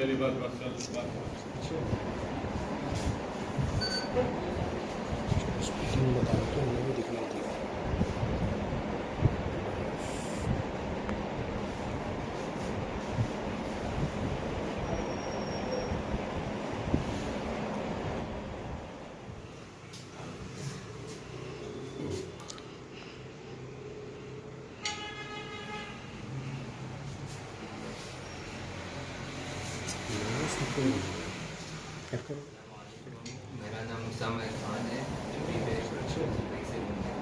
पहली बार बात बता रहा तो उन्हें भी दिखना चाहिए। मेरा नाम उसामा इरफान है। दिल्ली में दुबई से हूँ मैं।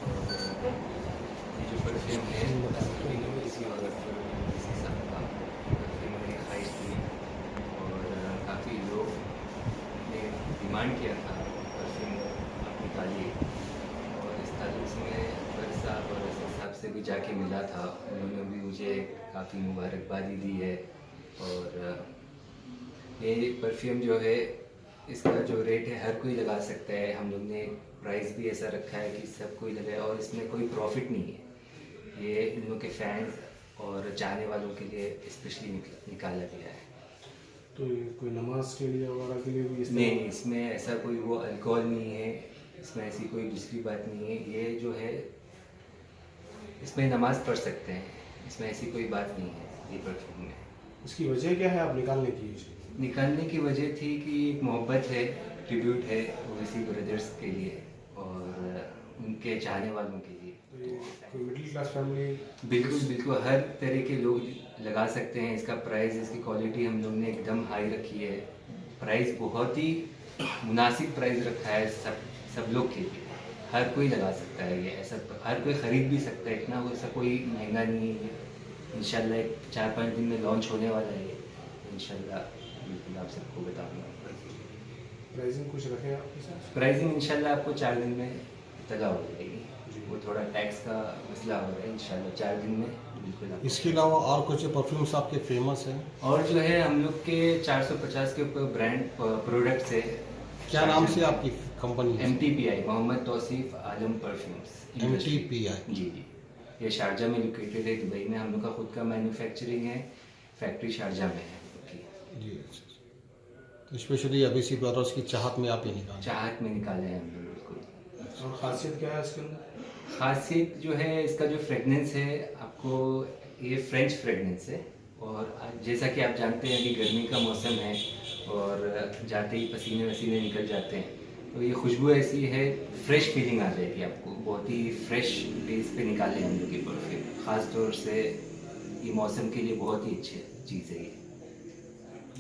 और ये जो परफ्यूम है किसी औरत पर किसी साल का परफ्यूम मेरी ख्वाहिश थी और काफ़ी लोग ने डिमांड किया था परफ्यूम आप निकालिए। और इस ताल्लुक से मैं अकबर साहब और असद साहब से भी जाके मिला था। उन्होंने भी मुझे काफ़ी मुबारकबादी दी है। और ये परफ्यूम जो है इसका जो रेट है हर कोई लगा सकता है। हम लोग ने प्राइस भी ऐसा रखा है कि सब कोई लगाए और इसमें कोई प्रॉफिट नहीं है। ये इन लोग के फैंस और चाहने वालों के लिए स्पेशली निकाला गया है। तो ये कोई नमाज के लिए वगैरह के लिए भी नहीं, इसमें ऐसा कोई वो अल्कोहल नहीं है, इसमें ऐसी कोई दूसरी बात नहीं है। ये जो है इसमें नमाज पढ़ सकते हैं, इसमें ऐसी कोई बात नहीं है ये परफ्यूम में। इसकी वजह क्या है आप निकालने की? निकालने की वजह थी कि एक मोहब्बत है, ट्रिब्यूट है ओवैसी ब्रदर्स के लिए और उनके चाहने वालों के लिए। कोई मिडिल क्लास फैमिली बिल्कुल बिल्कुल हर तरह के लोग लगा सकते हैं। इसका प्राइस, इसकी क्वालिटी हम लोग ने एकदम हाई रखी है। प्राइस बहुत ही मुनासिब प्राइस रखा है सब लोग के लिए। हर कोई लगा सकता है ये, ऐसा हर कोई ख़रीद भी सकता है। इतना ऐसा कोई महंगा नहीं है। इंशाल्लाह 4-5 दिन में लॉन्च होने वाला है। इंशाल्लाह बिल्कुल आप सबको बताऊँगा। प्राइसिंग कुछ रखें आपके साथ? प्राइसिंग इंशाल्लाह आपको 4 दिन में तला हो जाएगी। वो थोड़ा टैक्स का मसला हो रहा है। इंशाल्लाह 4 दिन में बिल्कुल आपको। इसके अलावा और कुछ परफ्यूम्स आपके फेमस हैं? और जो है हम लोग के 450 के ऊपर ब्रांड प्रोडक्ट्स है। क्या नाम से आपकी कंपनी? MTPI, मोहम्मद तौसीफ आलम परफ्यूम्स। MTPI जी। ये शारजा में लोकेटेड है। दुबई में हम लोग का खुद का मैन्युफैक्चरिंग है, फैक्ट्री शारजा में है जी। तो स्पेशली अवेसी ब्रदर्स की चाहत में आप ये निकाले? चाहत में निकाले हैं हम लोग बिल्कुल। और खासियत क्या है इसके अंदर? खासियत जो है इसका जो फ्रेगनेंस है, आपको ये फ्रेंच फ्रेगनेंस है। और जैसा कि आप जानते हैं कि गर्मी का मौसम है और जाते ही पसीने वसीने निकल जाते हैं, तो ये खुशबू ऐसी है, फ्रेश फीलिंग आ जाएगी आपको। बहुत ही फ्रेश बेस पे निकाले हम लोग ये परफ्यूम। ख़ास तौर से ये मौसम के लिए बहुत ही अच्छी चीज़ है ये।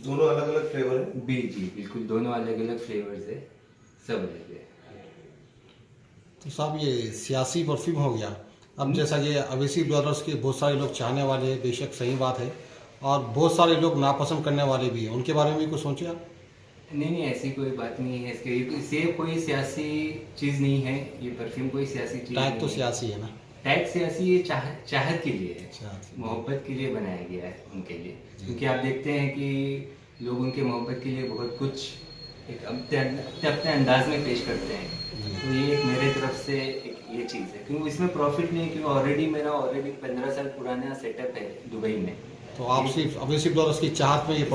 दोनों अलग अलग फ्लेवर है? जी बिल्कुल, दोनों अलग अलग फ्लेवर्स है, सब अलग है। तो साहब ये सियासी परफ्यूम हो गया। अब जैसा ये अवेसी ब्रदर्स के बहुत सारे लोग चाहने वाले हैं, बेशक सही बात है, और बहुत सारे लोग नापसंद करने वाले भी हैं, उनके बारे में भी कुछ सोचे आप? नहीं, ऐसी कोई बात नहीं है। इससे कोई सियासी चीज़ नहीं है। ये परफ्यूम कोई सियासी चीज़ नहीं है। टैग तो सियासी है ना? टैग सियासी, ये चाहत के लिए है, चाहत। मोहब्बत के लिए बनाया गया है उनके लिए। क्योंकि आप देखते हैं कि लोग उनके मोहब्बत के लिए बहुत कुछ एक अपने अंदाज में पेश करते हैं। तो ये एक मेरे तरफ से एक ये चीज़ है, क्योंकि इसमें प्रॉफिट नहीं है। क्योंकि मेरा 15 साल पुराना सेटअप है दुबई में। तो आप सिर्फ अवेसी ब्रदर्स की चाहत में ये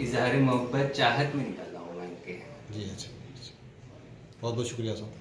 इजहार मोहब्बत चाहत में निकाला हूँ मैं इनके। जी अच्छा, बहुत बहुत शुक्रिया साहब।